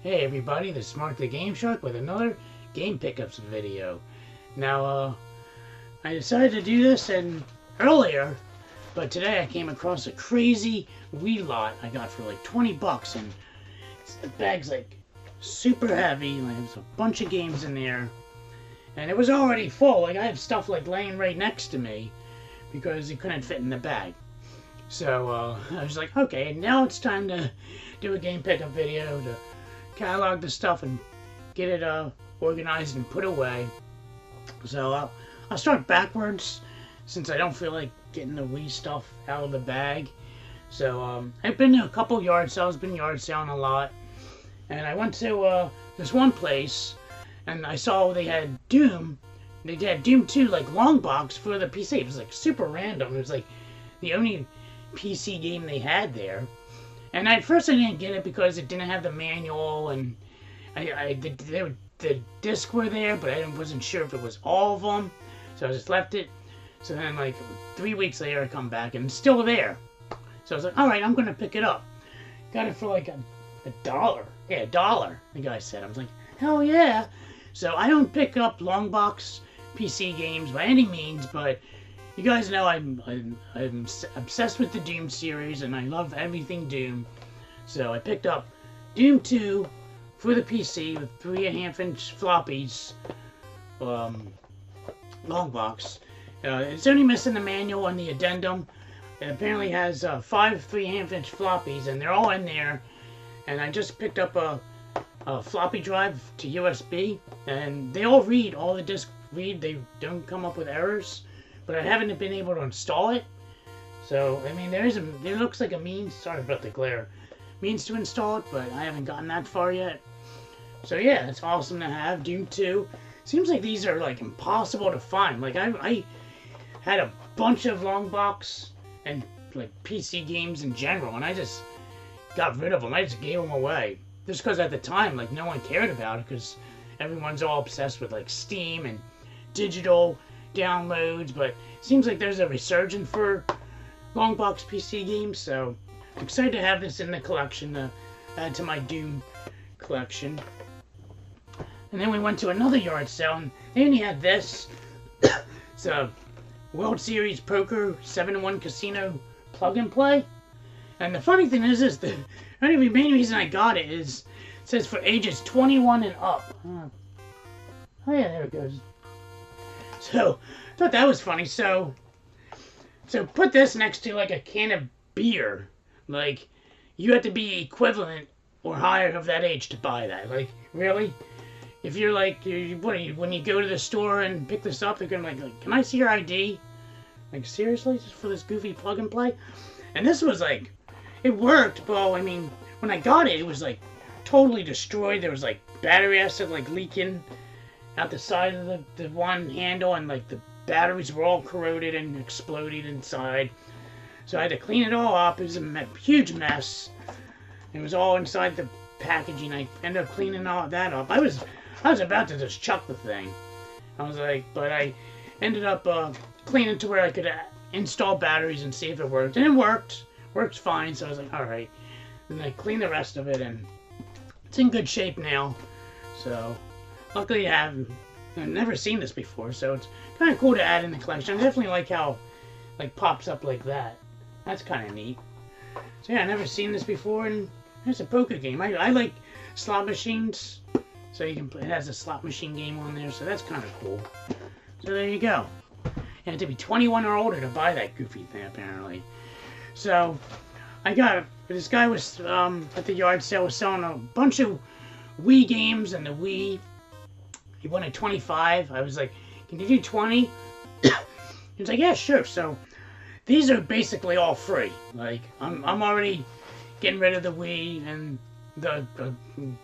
Hey everybody, this is Mark the Game Shark with another game pickups video. Now, I decided to do this earlier, but today I came across a crazy Wii lot I got for like 20 bucks, and the bag's like super heavy. Like, there's a bunch of games in there, and it was already full. Like, I have stuff like laying right next to me because it couldn't fit in the bag. So I was like, okay, now it's time to do a game pickup video to catalog the stuff and get it organized and put away. So I'll start backwards since I don't feel like getting the Wii stuff out of the bag. So I've been to a couple yard sales, been yard selling a lot, and I went to this one place and I saw they had Doom. They had Doom 2 like long box for the PC. It was like super random. It was like the only PC game they had there. And at first I didn't get it because it didn't have the manual, and the discs were there, but I wasn't sure if it was all of them, so I just left it. So then like 3 weeks later I come back and it's still there. So I was like, alright, I'm gonna pick it up. Got it for like a dollar. Yeah, $1, the guy said. I was like, hell yeah. So I don't pick up long box PC games by any means, but you guys know I'm obsessed with the Doom series, and I love everything Doom. So I picked up Doom 2 for the PC with 3.5-inch floppies, long box. It's only missing the manual and the addendum. It apparently has 5 3.5-inch floppies, and they're all in there. And I just picked up a floppy drive to USB, and they all read. All the discs read. They don't come up with errors. But I haven't been able to install it. So, I mean, there looks like a means, sorry about the glare, means to install it, but I haven't gotten that far yet. So yeah, it's awesome to have Doom 2. Seems like these are like impossible to find. Like I had a bunch of long box and like PC games in general, and I just got rid of them. I just gave them away. Just because at the time, like, no one cared about it, because everyone's all obsessed with like Steam and digital downloads, but it seems like there's a resurgence for long box PC games, so I'm excited to have this in the collection to add to my Doom collection. And then we went to another yard sale, and they only had this. It's a World Series Poker 7-in-1 Casino plug and play. And the funny thing is the only main reason I got it is it says for ages 21 and up. Oh yeah, there it goes. So, I thought that was funny. So put this next to like a can of beer. Like, you have to be equivalent or higher of that age to buy that. Like, really? If you're like, when you go to the store and pick this up, they're gonna like, can I see your ID? Like, seriously? Just for this goofy plug and play? And this was like, it worked, but I mean, when I got it, it was like totally destroyed. There was like battery acid like leaking out the side of the one handle, and like the batteries were all corroded and exploded inside. So I had to clean it all up. It was a huge mess. It was all inside the packaging. I ended up cleaning all that up. I was about to just chuck the thing. I was like, but I ended up cleaning to where I could install batteries and see if it worked. And it worked. Works fine. So I was like, all right. Then I cleaned the rest of it, and it's in good shape now. So luckily I've never seen this before, so it's kind of cool to add in the collection. I definitely like how like pops up like that. That's kind of neat. So yeah, I've never seen this before, and it's a poker game. I like slot machines, so you can play. It has a slot machine game on there, so that's kind of cool. So there you go. You have to be 21 or older to buy that goofy thing, apparently. So I got this guy was at the yard sale was selling a bunch of Wii games, and the Wii. He wanted 25. I was like, can you do 20? He was like, yeah, sure. So these are basically all free. Like, I'm already getting rid of the Wii, and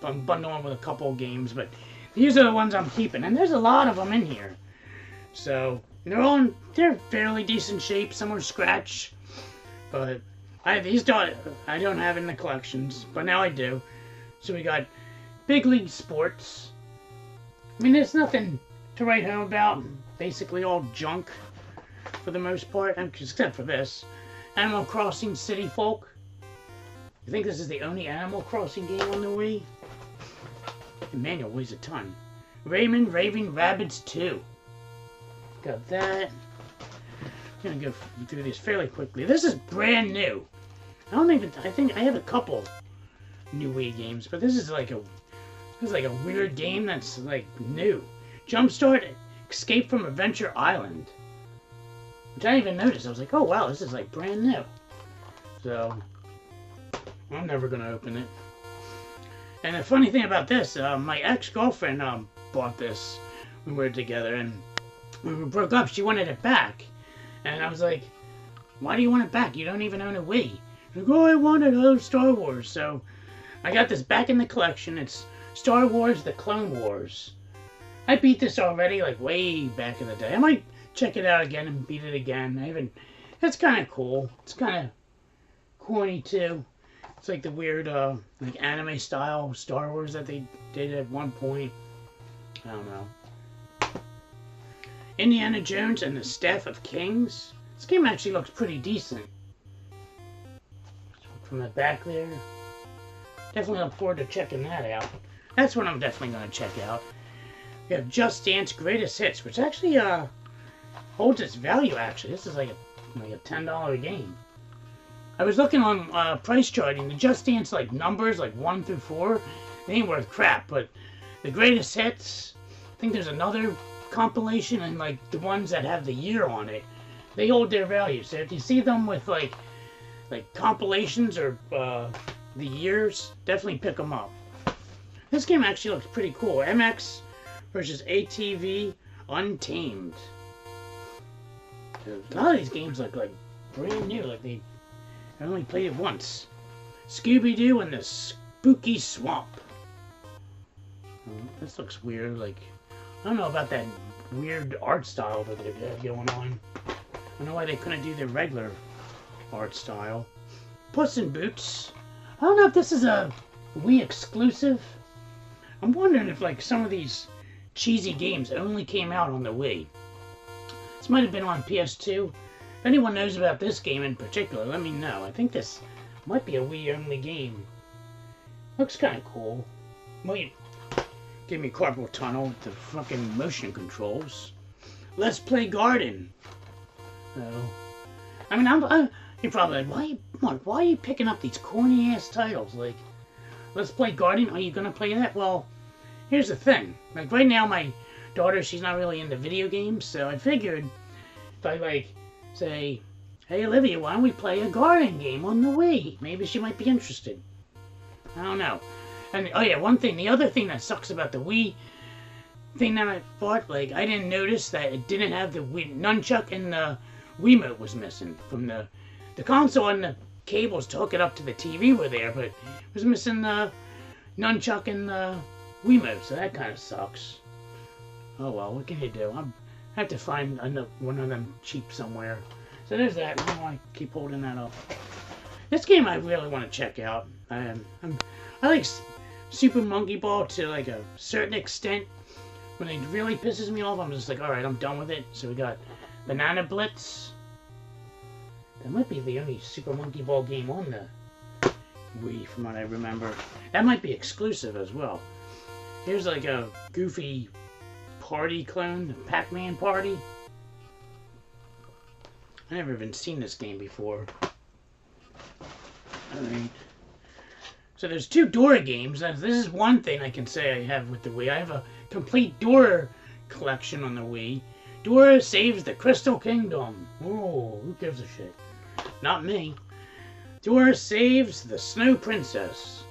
I'm bundling with a couple of games, but these are the ones I'm keeping. And there's a lot of them in here. So they're fairly decent shape. Some are scratch, but I don't have in the collections, but now I do. So we got Big League Sports. I mean, there's nothing to write home about. Basically all junk for the most part, except for this. Animal Crossing City Folk. You think this is the only Animal Crossing game on the Wii? The manual weighs a ton. Raymond Raving Rabbids 2. Got that. I'm gonna go through this fairly quickly. This is brand new. I think I have a couple new Wii games, but this is like a weird game that's like new. Jumpstart Escape from Adventure Island. Which I didn't even notice. I was like, oh wow, this is like brand new. So I'm never gonna open it. And the funny thing about this, my ex-girlfriend bought this when we were together, and when we broke up, she wanted it back. And I was like, why do you want it back? You don't even own a Wii. She's like, oh, I wanted other Star Wars. So I got this back in the collection. It's Star Wars The Clone Wars. I beat this already, like way back in the day. I might check it out again and beat it again. It's kind of cool. It's kind of corny too. It's like the weird, like anime style Star Wars that they did at one point. I don't know. Indiana Jones and the Staff of Kings. This game actually looks pretty decent. From the back there. Definitely look forward to checking that out. That's what I'm definitely going to check out. We have Just Dance Greatest Hits, which actually holds its value, actually. This is like a $10 game. I was looking on price charting. The Just Dance like numbers, like 1 through 4, they ain't worth crap. But the Greatest Hits, I think there's another compilation, and like the ones that have the year on it, they hold their value. So if you see them with like compilations or the years, definitely pick them up. This game actually looks pretty cool. MX versus ATV Untamed. A lot of these games look like brand new, like I only played it once. Scooby-Doo and the Spooky Swamp. This looks weird, like I don't know about that weird art style that they have going on. I don't know why they couldn't do the regular art style. Puss in Boots. I don't know if this is a Wii exclusive. I'm wondering if like some of these cheesy games only came out on the Wii. This might have been on PS2. If anyone knows about this game in particular, let me know. I think this might be a Wii only game. Looks kind of cool. Wait. Give me carpal tunnel with the fucking motion controls. Let's Play Garden. So, I mean, you're probably like, why are you picking up these corny ass titles? Like, Let's Play Garden. Are you gonna play that? Well, here's the thing. Like right now, my daughter, she's not really into video games, so I figured if I like say, hey Olivia, why don't we play a garden game on the Wii? Maybe she might be interested. I don't know. And oh yeah, one thing, the other thing that sucks about the Wii thing that I bought, like I didn't notice that it didn't have the Wii nunchuck, and the Wiimote was missing from the console, and the cables to hook it up to the TV were there, but it was missing the nunchuck and the Wiimote, so that kind of sucks. Oh well, what can you do? I have to find one of them cheap somewhere. So there's that. I don't want to keep holding that up. This game I really want to check out. I like Super Monkey Ball to like a certain extent. When it really pisses me off, I'm just like, alright, I'm done with it. So we got Banana Blitz. That might be the only Super Monkey Ball game on the Wii, from what I remember. That might be exclusive as well. Here's like a goofy party clone, the Pac-Man Party. I never even seen this game before. Alright. So there's 2 Dora games. This is one thing I can say I have with the Wii. I have a complete Dora collection on the Wii. Dora Saves the Crystal Kingdom. Oh, who gives a shit? Not me. Dora Saves the Snow Princess.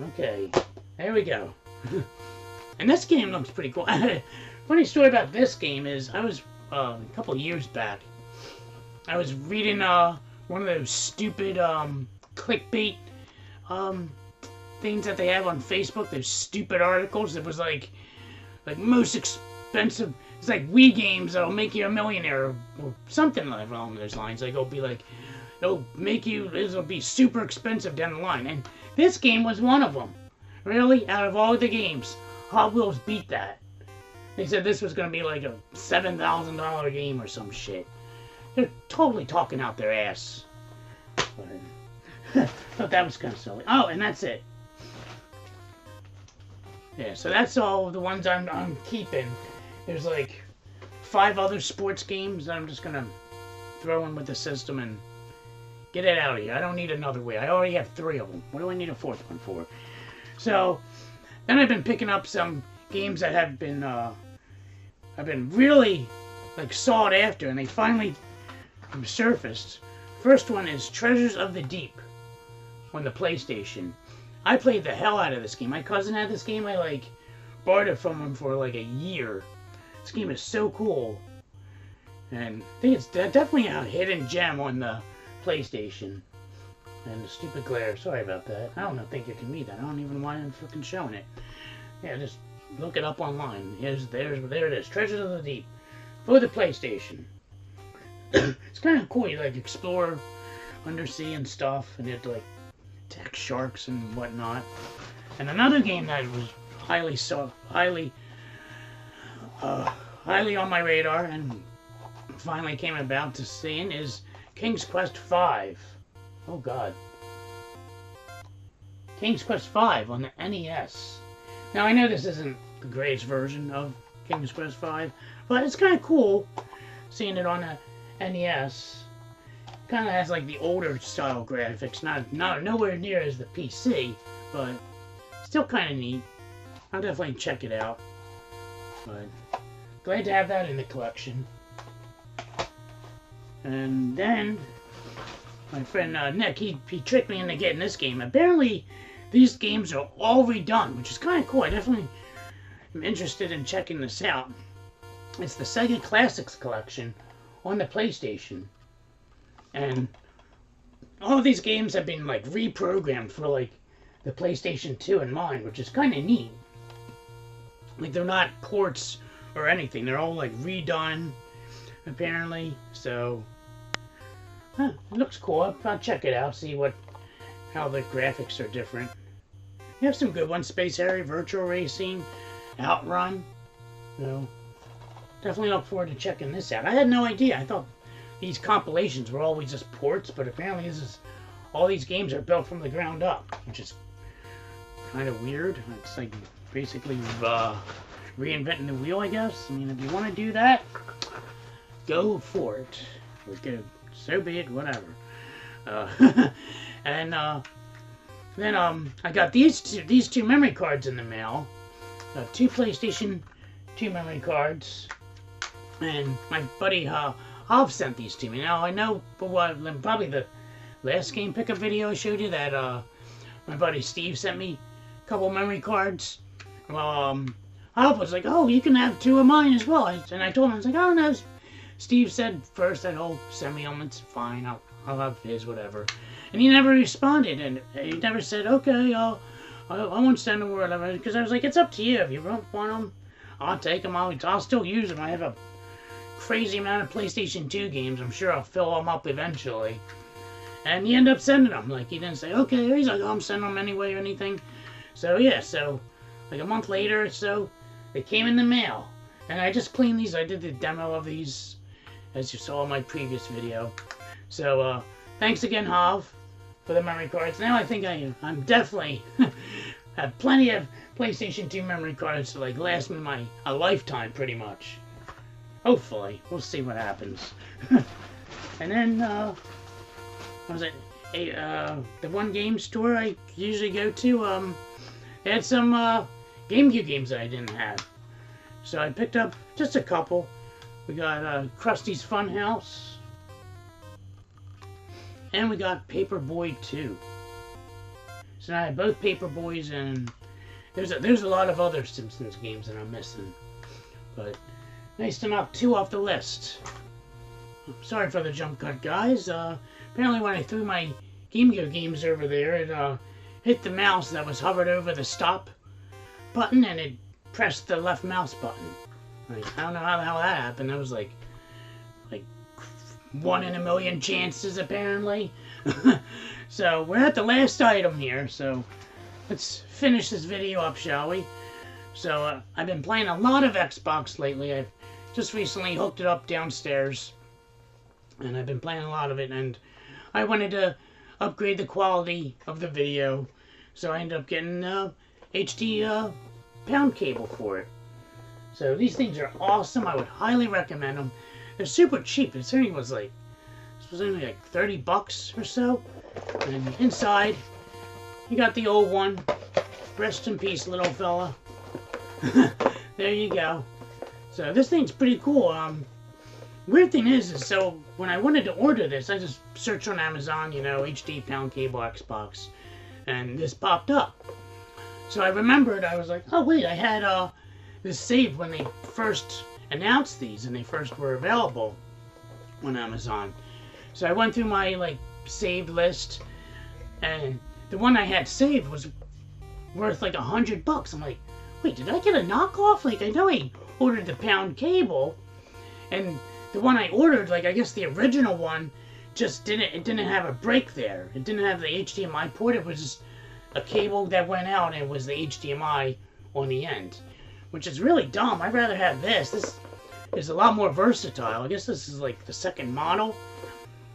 Okay, there we go. And this game looks pretty cool. Funny story about this game is I was a couple of years back. I was reading one of those stupid clickbait things that they have on Facebook. Those stupid articles. It was like most expensive. It's like Wii games that'll make you a millionaire or something along those lines. Like it'll be like it'll be super expensive down the line. And this game was one of them. Really, out of all the games, Hot Wheels beat that. They said this was going to be like a $7,000 game or some shit. They're totally talking out their ass. But, thought that was kind of silly. Oh, and that's it. Yeah, so that's all the ones I'm keeping. There's like 5 other sports games that I'm just gonna throw in with the system and get it out of here. I don't need another Wii. I already have 3 of them. What do I need a 4th one for? So then I've been picking up some games that have been really like sought after, and they finally surfaced. First one is Treasures of the Deep on the PlayStation. I played the hell out of this game. My cousin had this game. I like borrowed it from him for like a year. This game is so cool, and I think it's definitely a hidden gem on the PlayStation. And the stupid glare. Sorry about that. I don't think you can read that. I don't even want him freaking showing it. Yeah, just look it up online. There it is. Treasures of the Deep for the PlayStation. It's kind of cool. You like explore undersea and stuff, and you have to like attack sharks and whatnot. And another game that was highly on my radar and finally came about to seeing is King's Quest V. Oh God. King's Quest V on the NES. Now I know this isn't the greatest version of King's Quest V, but it's kind of cool seeing it on the NES. Kind of has like the older style graphics, not nowhere near as the PC, but still kind of neat. I'll definitely check it out. But glad to have that in the collection. And then my friend Nick, he tricked me into getting this game. Apparently, these games are all redone, which is kind of cool. I definitely am interested in checking this out. It's the Sega Classics Collection on the PlayStation. And all of these games have been like reprogrammed for like the PlayStation 2 in mind, which is kind of neat. Like they're not ports or anything. They're all like redone, apparently. So, it looks cool. I'll check it out, see how the graphics are different. You have some good ones: Space Harrier, Virtual Racing, Outrun. Definitely look forward to checking this out. I had no idea. I thought these compilations were always just ports, but apparently all these games are built from the ground up, which is kind of weird. It's like basically reinventing the wheel, I guess. I mean, if you want to do that, go for it. So be it, whatever. And then I got these two memory cards in the mail. 2 PlayStation 2 memory cards, and my buddy Hoff sent these to me. Now I know, but probably the last game pickup video I showed you that my buddy Steve sent me a couple memory cards. Well, Hoff was like, "Oh, you can have 2 of mine as well," and I told him, I was like, "Oh no." Steve said first that he'll send me them. It's fine. I'll have his, whatever. And he never responded, and he never said, "Okay, I won't send them or whatever." Because I was like, "It's up to you. If you don't want them, I'll take them. I'll still use them. I have a crazy amount of PlayStation 2 games. I'm sure I'll fill them up eventually." And he ended up sending them. Like, he didn't say, "Okay." He's like, "Oh, I'm sending them anyway," or anything. So yeah, so like a month later or so, they came in the mail, and I just cleaned these. I did the demo of these, as you saw in my previous video. So thanks again, Hav, for the memory cards. Now I think I'm definitely have plenty of PlayStation 2 memory cards to like last me a lifetime, pretty much. Hopefully, we'll see what happens. And then what was it? The one game store I usually go to they had some GameCube games that I didn't have, so I picked up just a couple. We got Krusty's Fun House, and we got Paperboy 2. So now I have both Paperboys, and there's a lot of other Simpsons games that I'm missing. But nice to knock 2 off the list. Sorry for the jump cut, guys. Apparently when I threw my GameCube games over there, it hit the mouse that was hovered over the stop button, and it pressed the left mouse button. Like, I don't know how the hell that happened. That was like 1 in a million chances, apparently. So we're at the last item here, so let's finish this video up, shall we? So I've been playing a lot of Xbox lately. I've just recently hooked it up downstairs, and I've been playing a lot of it, and I wanted to upgrade the quality of the video, so I ended up getting HD pound cable for it. So these things are awesome. I would highly recommend them. They're super cheap. This only was like 30 bucks or so. And inside, you got the old one. Rest in peace, little fella. There you go. So this thing's pretty cool. Weird thing is so when I wanted to order this, I just searched on Amazon, you know, HD pound cable Xbox, and this popped up. So I remembered, I was like, oh wait, I had this saved when they first announced these and they first were available on Amazon. So I went through my like saved list, and the one I had saved was worth like $100. I'm like, wait, did I get a knockoff? Like, I know I ordered the pound cable, and the one I ordered, like, I guess the original one just didn't have a break there. It didn't have the HDMI port. It was just a cable that went out, and it was the HDMI on the end, which is really dumb. I'd rather have this. This is a lot more versatile. I guess this is like the second model,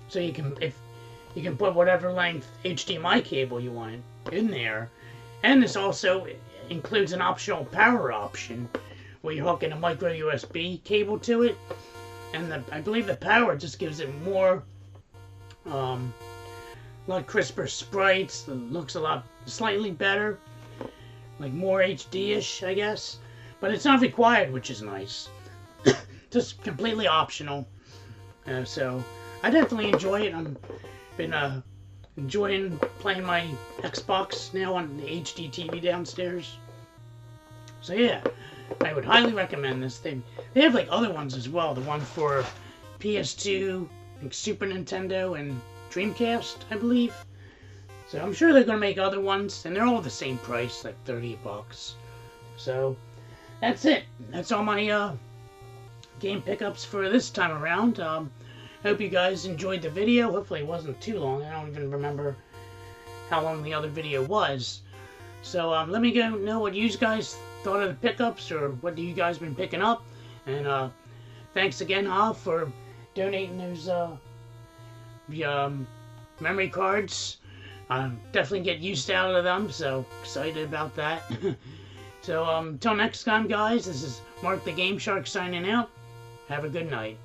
so you can put whatever length HDMI cable you want in there. And this also includes an optional power option where you hook in a micro USB cable to it, and I believe the power just gives it more, a lot crisper sprites. It looks slightly better, like more HD-ish, I guess. But it's not required, which is nice. Just completely optional. So I definitely enjoy it. I've been enjoying playing my Xbox now on the HD TV downstairs. So yeah, I would highly recommend this thing. They have like other ones as well. The one for PS2, like Super Nintendo, and Dreamcast, I believe. So I'm sure they're gonna make other ones, and they're all the same price, like 30 bucks. So that's it. That's all my game pickups for this time around. Hope you guys enjoyed the video. Hopefully it wasn't too long. I don't even remember how long the other video was. So let me know what you guys thought of the pickups, or what you guys been picking up. And thanks again, for donating those memory cards. Definitely get used out of them, so excited about that. So until next time, guys, this is Mark the Game Shark signing out. Have a good night.